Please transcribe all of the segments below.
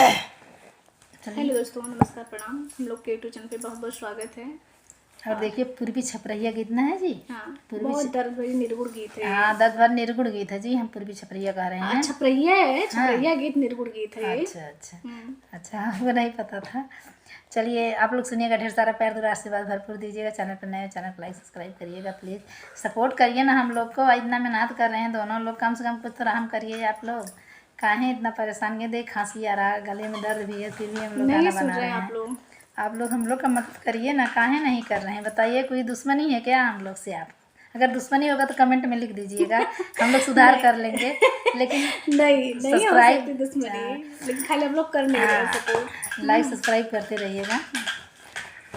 Hello दोस्तों, नमस्कार, प्रणाम। हम लोग के यूट्यूब चैनल पे बहुत बहुत स्वागत है। और देखिए पूर्वी छपरैया गीत ना है जी। हाँ, बहुत दर्द भरी निर्गुण गीत है। हाँ, 10 बार निर्गुण गीत है जी। हम पूर्वी छपरैया गा रहे हैं। छपरैया है, छपरैया गीत निर्गुण गीत है। अच्छा हमको नहीं पता था। चलिए आप लोग सुनिएगा, ढेर सारा प्यार दुलार आशीर्वाद भरपूर दीजिएगा। चैनल पर नए, चैनल को लाइक सब्सक्राइब करिएगा, प्लीज़ सपोर्ट करिए ना हम लोग को। इतना मेहनत कर रहे हैं दोनों लोग, कम से कम कुछ तो रहम करिए आप लोग। काहे इतना परेशान है, देख खांसी आ रहा है, गले में दर्द भी है, फिर भी हम लोग गाना बना रहे हैं। आप लोग हम लोग का मदद करिए ना, काहे नहीं कर रहे हैं बताइए। कोई दुश्मनी है क्या हम लोग से? आप अगर दुश्मनी होगा तो कमेंट में लिख दीजिएगा, हम लोग सुधार कर लेंगे। लेकिन नहीं सब्सक्राइब लेकिन खाली हम लोग कर नहीं रहे सपोर्ट। लाइक सब्सक्राइब करते रहिएगा।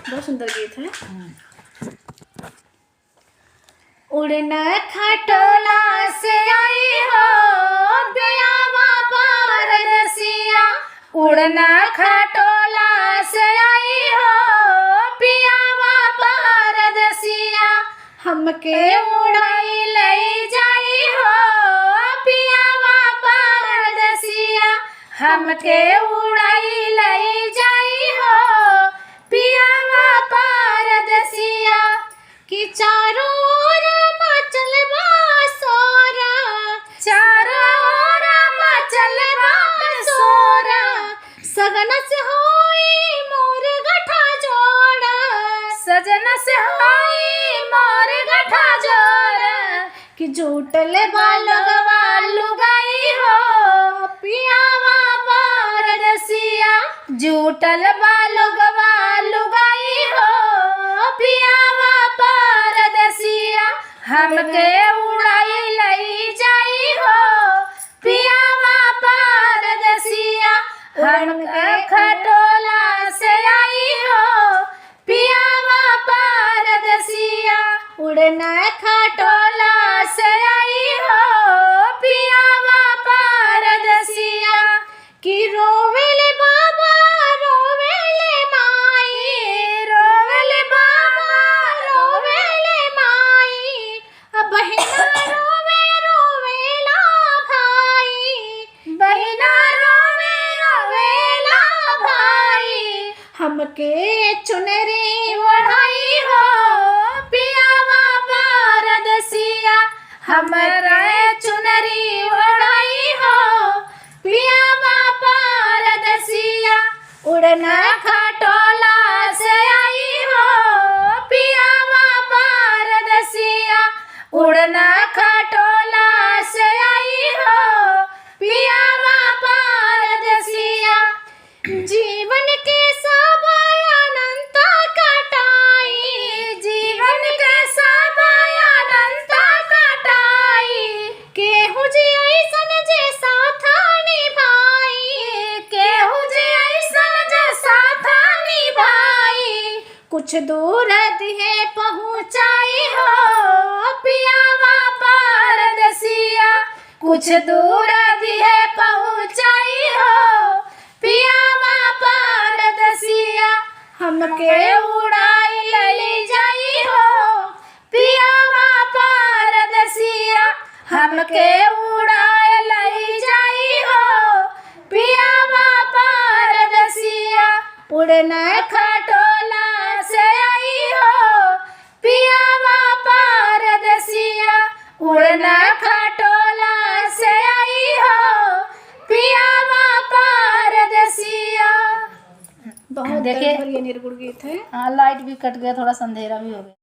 बहुत सुंदर गीत है। उड़ना खटोला से आई हो गयावा पारदसिया, उड़ना खटोला से आई हो पियावा पारदसिया, हमके उड़ाई ले जाई हो पियावा पारदसिया, हमके उड़ाई ले जाई हो पियावा पारदसिया, कि चारों ओर मचल बा सोरा, चारों ओर मचल बा सोरा, सगन से होई मोर गठा जोड़ा, सजन से होई मोर गठा जोड़ा, कि झूठल बालगवा लुगाई हो पियावा पारदसिया, झूठल बालगवा लुगाई हो पियावा पारदसिया, हमके उड़ाई लई जाई हो पियावा पारदसिया, हमके खटोला से आई हो पियावा पारदसिया, उड़ना खटोला से आई हो पियावा पारदसिया, कि रोवेले बाबा रोवेले माई, रोवेले बाबा रोवेले माई, बहिना रोवे रोवेला भाई, बहिना रोवे रोवेला भाई, हमके चुनरी ओढ़ाई हो पियावा पारदसिया, हमरा चुनरी ओढ़ाई हो पियावा पारदसिया, उड़ना खटोला से आई हो पियावा पारदसिया, उड़ना खटोला से आई हो पियावा पारदसिया, जीवन के सब अनंत कटाई, जीवन के सब अनंत कटाई, केहू जी ऐसन जे साथ निभाई, केहू जी ऐसन जे साथ निभाई, कुछ दूर दिहे पहुँचाई हो पियावा पारदसिया, कुछ दूर दिहे पहुँचाई हो पियावा पारदसिया, हमके उड़ाई ले जाई हो पियावा पारदसिया, हमके उड़ाई ले जाई हो पियावा पारदसिया, उड़ना खटोला से आई हो पियावा पारदसिया, उड़ना खटोला से आई हो पियावा पारदसिया। बहुत देखिए निर्गुण गीत है। हाँ, लाइट भी कट गया, थोड़ा अंधेरा भी हो गया।